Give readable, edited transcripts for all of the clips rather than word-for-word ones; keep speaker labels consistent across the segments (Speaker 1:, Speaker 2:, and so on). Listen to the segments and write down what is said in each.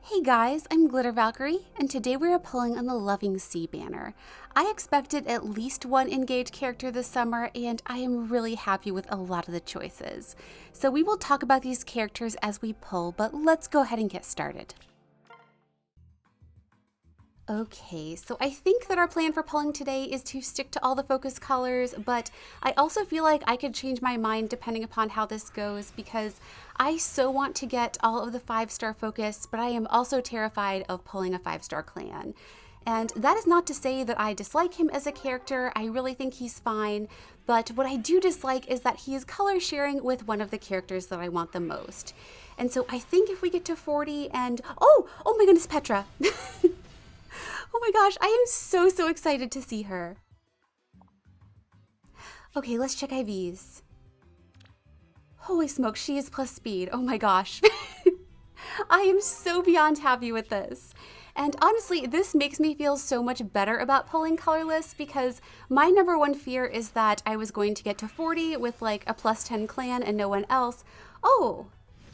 Speaker 1: Hey guys, I'm Glitter Valkyrie, and today we are pulling on the Loving Sea banner. I expected at least one engaged character this summer, and I am really happy with a lot of the choices. So we will talk about these characters as we pull, but let's go ahead and get started. Okay, so I think that our plan for pulling today is to stick to all the focus colors, but I also feel like I could change my mind depending upon how this goes because I so want to get all of the 5-star focus, but I am also terrified of pulling a 5-star clan. And that is not to say that I dislike him as a character. I really think he's fine, but what I do dislike is that he is color sharing with one of the characters that I want the most. And so I think if we get to 40 and oh my goodness, Petra. Oh my gosh, I am so excited to see her. Okay, let's check IVs. Holy smoke, she is plus speed. Oh my gosh. I am so beyond happy with this. And honestly, this makes me feel so much better about pulling colorless because my number one fear is that I was going to get to 40 with like a plus 10 clan and no one else. Oh,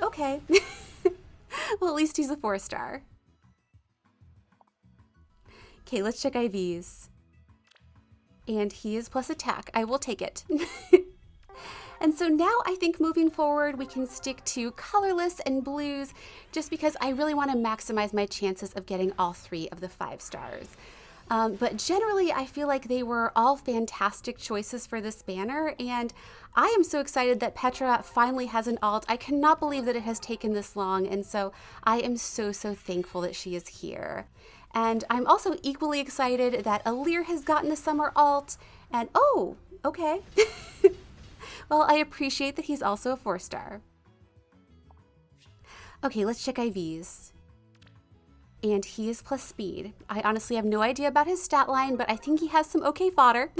Speaker 1: okay. Well, at least he's a 4-star. Okay, let's check IVs. And he is plus attack. I will take it. And so now I think moving forward, we can stick to colorless and blues just because I really want to maximize my chances of getting all 3 of the 5 stars. But generally, I feel like they were all fantastic choices for this banner, and I am so excited that Petra finally has an alt. I cannot believe that it has taken this long, and so I am so thankful that she is here. And I'm also equally excited that Alir has gotten a summer alt, and oh, okay. Well, I appreciate that he's also a 4-star. Okay, let's check IVs. And he is plus speed. I honestly have no idea about his stat line, but I think he has some okay fodder.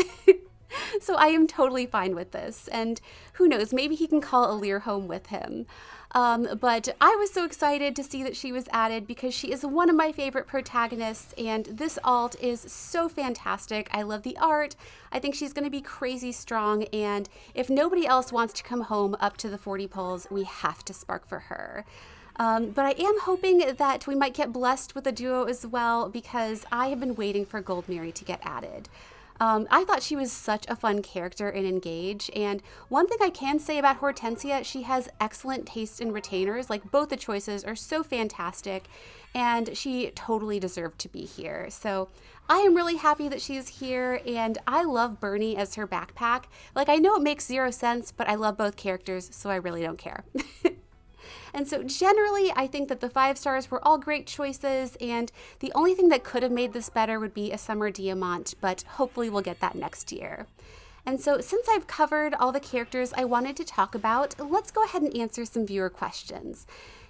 Speaker 1: So I am totally fine with this. And who knows, maybe he can call Alir home with him. But I was so excited to see that she was added because she is one of my favorite protagonists, and this alt is so fantastic. I love the art. I think she's going to be crazy strong, and if nobody else wants to come home up to the 40 pulls, we have to spark for her. But I am hoping that we might get blessed with a duo as well because I have been waiting for Gold Mary to get added. I thought she was such a fun character in Engage, and one thing I can say about Hortensia, she has excellent taste in retainers. Like, both the choices are so fantastic, and she totally deserved to be here. So I am really happy that she is here, and I love Bernie as her backpack. Like, I know it makes 0 sense, but I love both characters, so I really don't care. And so generally, I think that the 5 stars were all great choices, and the only thing that could have made this better would be a Summer Diamant, but hopefully we'll get that next year. And so since I've covered all the characters I wanted to talk about, let's go ahead and answer some viewer questions.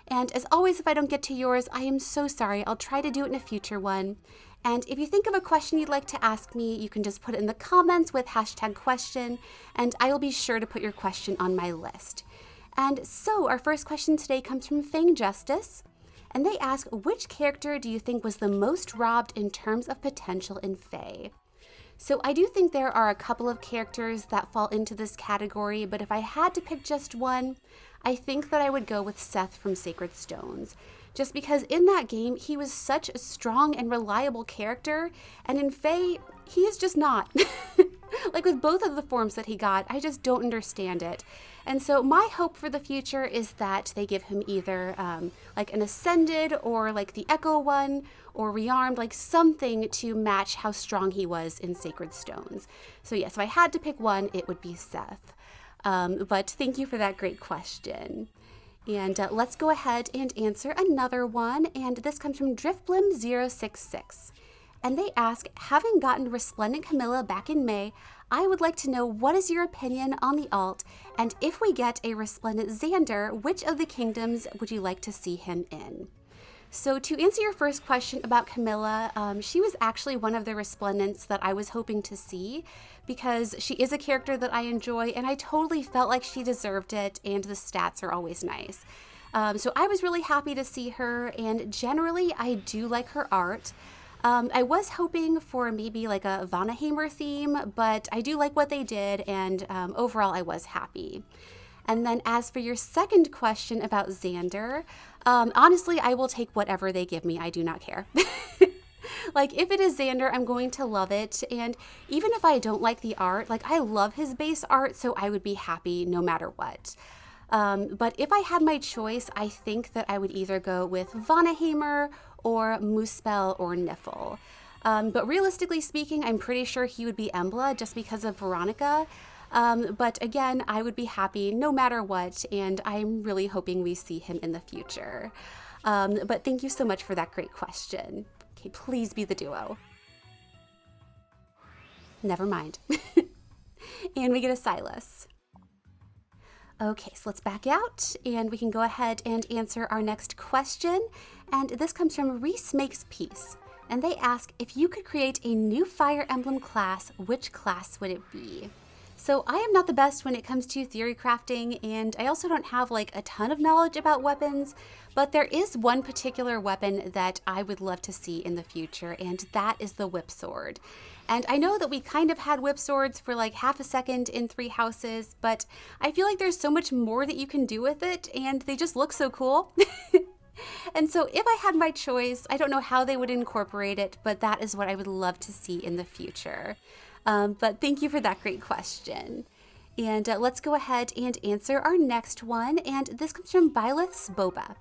Speaker 1: And as always, if I don't get to yours, I am so sorry. I'll try to do it in a future one. And if you think of a question you'd like to ask me, you can just put it in the comments with #question, and I will be sure to put your question on my list. And so our first question today comes from Fang Justice, and they ask, which character do you think was the most robbed in terms of potential in Fae? So I do think there are a couple of characters that fall into this category, but if I had to pick just one, I think that I would go with Seth from Sacred Stones. Just because in that game, he was such a strong and reliable character, and in Fae, he is just not. Like with both of the forms that he got, I just don't understand it. And so my hope for the future is that they give him either like an Ascended or like the Echo one or Rearmed, like something to match how strong he was in Sacred Stones. So yes, if I had to pick one, it would be Seth. But thank you for that great question. And let's go ahead and answer another one. And this comes from Driftblim066. And they ask, having gotten Resplendent Camilla back in May, I would like to know what is your opinion on the alt, and if we get a Resplendent Xander, which of the kingdoms would you like to see him in? So to answer your first question about Camilla, she was actually one of the Resplendents that I was hoping to see because she is a character that I enjoy, and I totally felt like she deserved it, and the stats are always nice. So I was really happy to see her, and generally I do like her art. I was hoping for maybe like a Vanaheimr theme, but I do like what they did, and overall I was happy. And then as for your second question about Xander, Honestly, I will take whatever they give me. I do not care. Like, if it is Xander, I'm going to love it. And even if I don't like the art, like, I love his base art, so I would be happy no matter what. But if I had my choice, I think that I would either go with Vanaheimr or Muspel or Niffle. But realistically speaking, I'm pretty sure he would be Embla just because of Veronica. But again, I would be happy no matter what, and I'm really hoping we see him in the future. But thank you so much for that great question. Okay, please be the duo. Never mind. And we get a Silas. Okay, so let's back out and we can go ahead and answer our next question. And this comes from Reese Makes Peace. And they ask, if you could create a new Fire Emblem class, which class would it be? So I am not the best when it comes to theory crafting, and I also don't have like a ton of knowledge about weapons, but there is one particular weapon that I would love to see in the future, and that is the whip sword. And I know that we kind of had whip swords for like half a second in Three Houses, but I feel like there's so much more that you can do with it, and they just look so cool. And so if I had my choice, I don't know how they would incorporate it, but that is what I would love to see in the future. But thank you for that great question. And let's go ahead and answer our next one. And this comes from Byleth's Boba.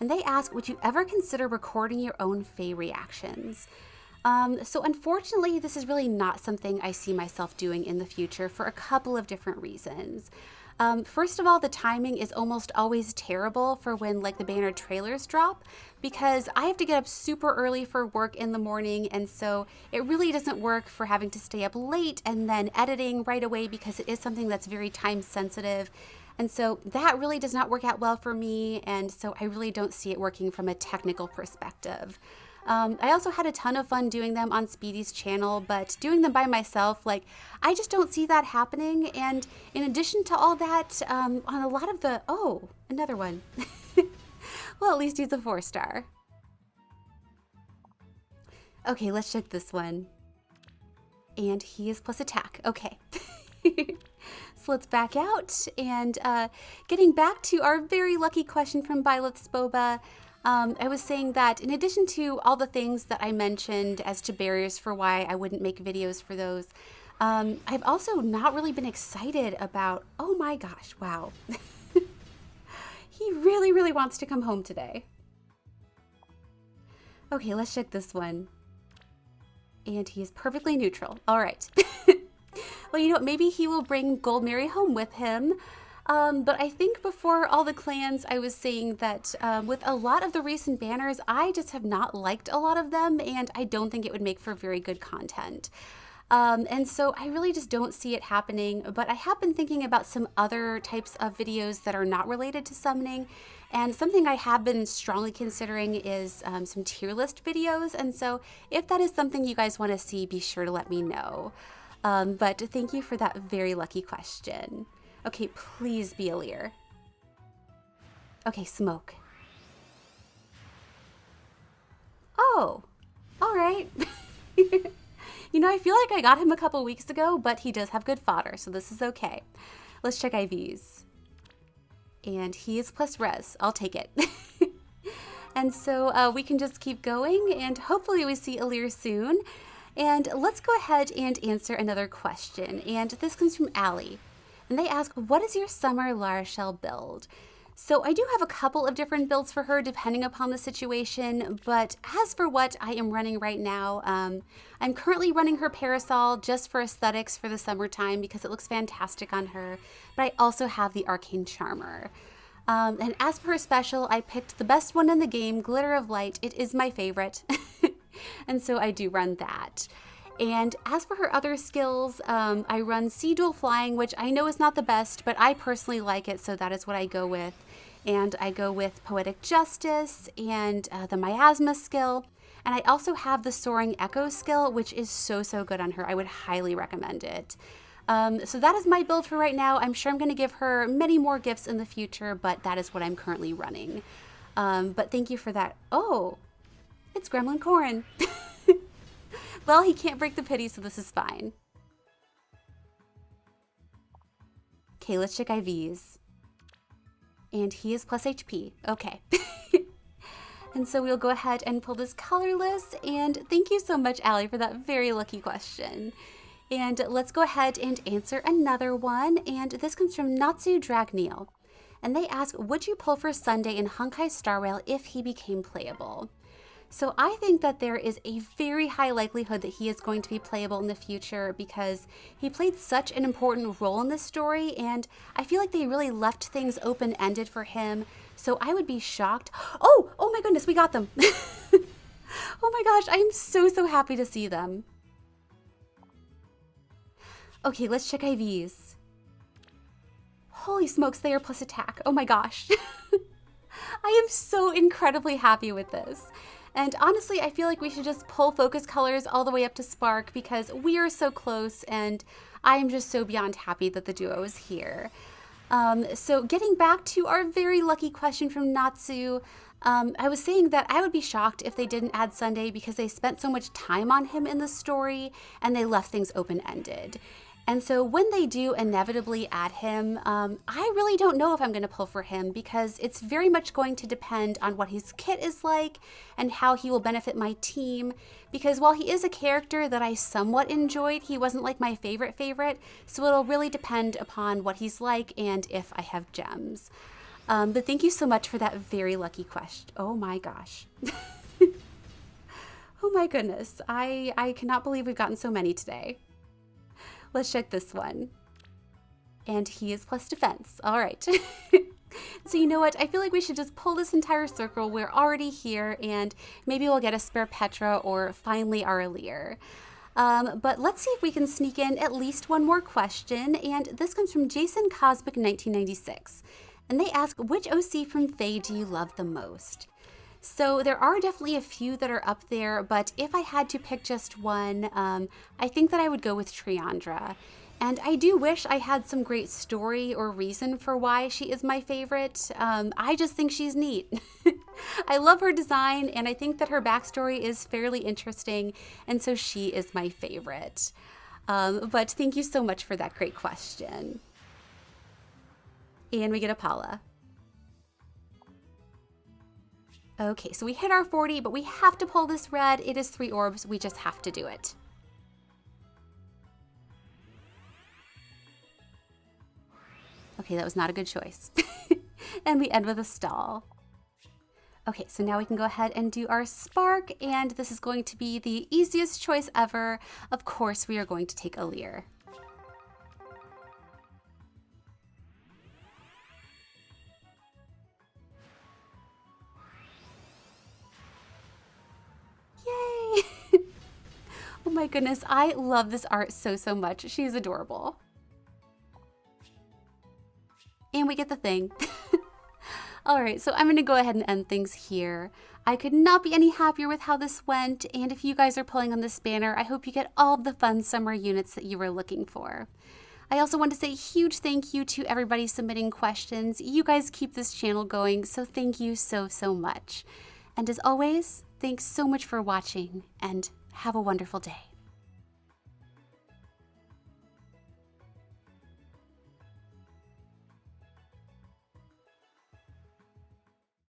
Speaker 1: And they ask, would you ever consider recording your own Fae reactions? So unfortunately, this is really not something I see myself doing in the future for a couple of different reasons. First of all, the timing is almost always terrible for when like the banner trailers drop, because I have to get up super early for work in the morning, and so it really doesn't work for having to stay up late and then editing right away, because it is something that's very time sensitive. And so that really does not work out well for me, and so I really don't see it working from a technical perspective. I also had a ton of fun doing them on Speedy's channel, but doing them by myself, like, I just don't see that happening. And in addition to all that, on a lot of the, oh, another one. Well, at least he's a 4-star. Okay, let's check this one. And he is plus attack. Okay. So let's back out. And getting back to our very lucky question from Byleth's Boba, I was saying that in addition to all the things that I mentioned as to barriers for why I wouldn't make videos for those, I've also not really been excited about, oh my gosh, wow. He really, really wants to come home today. Okay, let's check this one. And he is perfectly neutral. All right. Well, you know, maybe he will bring Gold Mary home with him. But I think before all the clans, I was saying that with a lot of the recent banners, I just have not liked a lot of them, and I don't think it would make for very good content. And so I really just don't see it happening, but I have been thinking about some other types of videos that are not related to summoning, and something I have been strongly considering is some tier list videos, and so if that is something you guys want to see, be sure to let me know. But thank you for that very lucky question. Okay, please be a Lear. Okay, Smoke. Oh, all right. You know, I feel like I got him a couple weeks ago, but he does have good fodder, so this is okay. Let's check IVs. And he is plus res. I'll take it. And so we can just keep going, and hopefully we see Alear soon. And let's go ahead and answer another question. And this comes from Allie. And they ask, what is your summer La Rochelle build? So I do have a couple of different builds for her depending upon the situation, but as for what I am running right now, I'm currently running her Parasol just for aesthetics for the summertime because it looks fantastic on her, but I also have the Arcane Charmer. And as for her special, I picked the best one in the game, Glitter of Light. It is my favorite, and so I do run that. And as for her other skills, I run Sea Dual Flying, which I know is not the best, but I personally like it, so that is what I go with. And I go with Poetic Justice and the Miasma skill. And I also have the Soaring Echo skill, which is so, so good on her. I would highly recommend it. So that is my build for right now. I'm sure I'm going to give her many more gifts in the future, but that is what I'm currently running. But thank you for that. Oh, it's Gremlin Corrin. Well, he can't break the pity, so this is fine. Okay, let's check IVs. And he is plus HP. Okay. And so we'll go ahead and pull this colorless. And thank you so much, Allie, for that very lucky question. And let's go ahead and answer another one. And this comes from Natsu Dragneel. And they ask, would you pull for Sunday in Honkai Star Rail if he became playable? So I think that there is a very high likelihood that he is going to be playable in the future because he played such an important role in this story, and I feel like they really left things open-ended for him. So I would be shocked. Oh my goodness, we got them. Oh my gosh, I'm so happy to see them. Okay, let's check IVs. Holy smokes, they are plus attack. Oh my gosh. I am so incredibly happy with this. And honestly, I feel like we should just pull focus colors all the way up to Spark because we are so close and I'm just so beyond happy that the duo is here. So getting back to our very lucky question from Natsu, I was saying that I would be shocked if they didn't add Sunday because they spent so much time on him in the story and they left things open-ended. And so when they do inevitably add him, I really don't know if I'm going to pull for him because it's very much going to depend on what his kit is like and how he will benefit my team. Because while he is a character that I somewhat enjoyed, he wasn't like my favorite, so it'll really depend upon what he's like and if I have gems. But thank you so much for that very lucky question. Oh my gosh. Oh my goodness. I cannot believe we've gotten so many today. Let's check this one. And he is plus defense. All right. So you know what? I feel like we should just pull this entire circle. We're already here and maybe we'll get a spare Petra or finally our Aleer. But let's see if we can sneak in at least one more question. And this comes from Jason Cosmic 1996. And they ask, which OC from Faye do you love the most? So there are definitely a few that are up there, but if I had to pick just one, I think that I would go with Triandra. And I do wish I had some great story or reason for why she is my favorite. I just think she's neat. I love her design, and I think that her backstory is fairly interesting, and so she is my favorite. But thank you so much for that great question. And we get a Paula. Okay, so we hit our 40, but we have to pull this red. It is 3 orbs. We just have to do it. Okay, that was not a good choice. And we end with a stall. Okay, so now we can go ahead and do our Spark, and this is going to be the easiest choice ever. Of course, we are going to take Aleer. Oh my goodness, I love this art so much. She's adorable. And we get the thing. All right, so I'm gonna go ahead and end things here. I could not be any happier with how this went, and if you guys are pulling on this banner, I hope you get all of the fun summer units that you were looking for. I also want to say a huge thank you to everybody submitting questions. You guys keep this channel going, so thank you so much. And as always, thanks so much for watching, and have a wonderful day.